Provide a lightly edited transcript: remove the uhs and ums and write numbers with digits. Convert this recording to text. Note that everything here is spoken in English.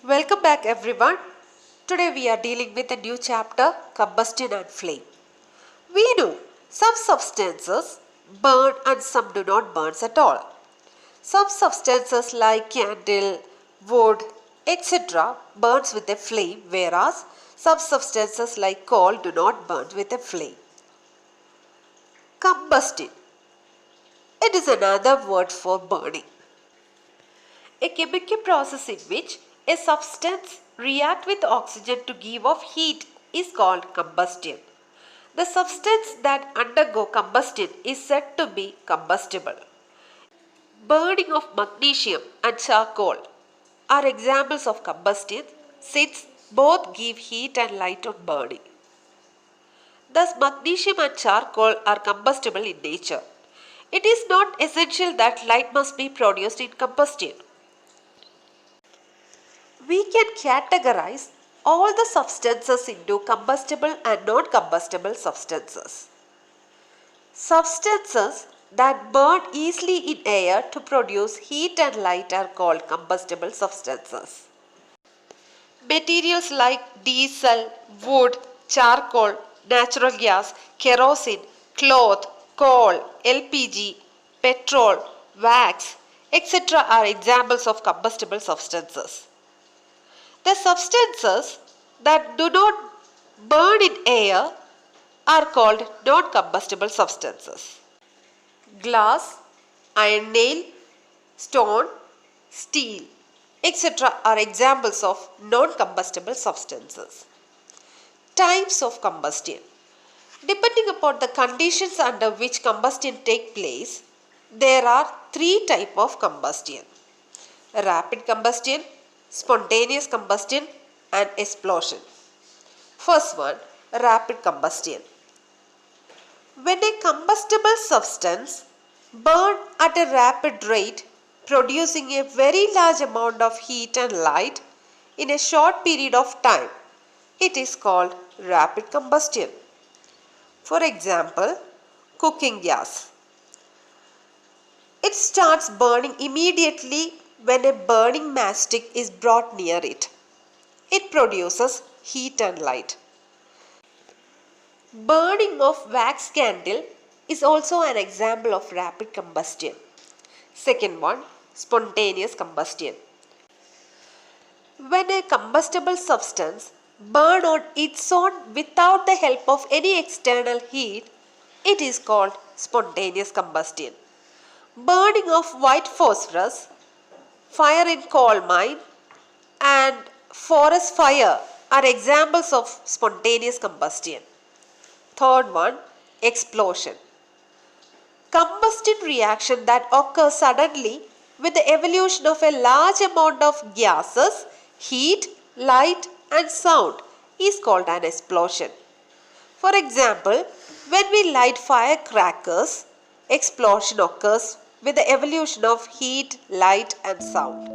Welcome back everyone. Today we are dealing with a new chapter, combustion and flame. We know some substances burn and some do not burn at all. Some substances like candle, wood, etc. burns with a flame, whereas some substances like coal do not burn with a flame. Combustion. It is another word for burning. A chemical process in which a substance reacts with oxygen to give off heat is called combustion. The substance that undergo combustion is said to be combustible. Burning of magnesium and charcoal are examples of combustion since both give heat and light on burning. Thus, magnesium and charcoal are combustible in nature. It is not essential that light must be produced in combustion. We can categorize all the substances into combustible and non-combustible substances. Substances that burn easily in air to produce heat and light are called combustible substances. Materials like diesel, wood, charcoal, natural gas, kerosene, cloth, coal, LPG, petrol, wax, etc. are examples of combustible substances. The substances that do not burn in air are called non-combustible substances. Glass, iron nail, stone, steel, etc. are examples of non-combustible substances. Types of combustion. Depending upon the conditions under which combustion takes place, there are three types of combustion: rapid combustion, spontaneous combustion and explosion. First one, rapid combustion. When a combustible substance burns at a rapid rate, producing a very large amount of heat and light in a short period of time, it is called rapid combustion. For example, cooking gas. It starts burning immediately when a burning matchstick is brought near it. It produces heat and light. Burning of wax candle is also an example of rapid combustion. Second one, spontaneous combustion. When a combustible substance burns on its own without the help of any external heat, it is called spontaneous combustion. Burning of white phosphorus, fire in coal mine and forest fire are examples of spontaneous combustion. Third one, explosion. Combustion reaction that occurs suddenly with the evolution of a large amount of gases, heat, light and sound is called an explosion. For example, when we light firecrackers, explosion occurs with the evolution of heat, light and sound.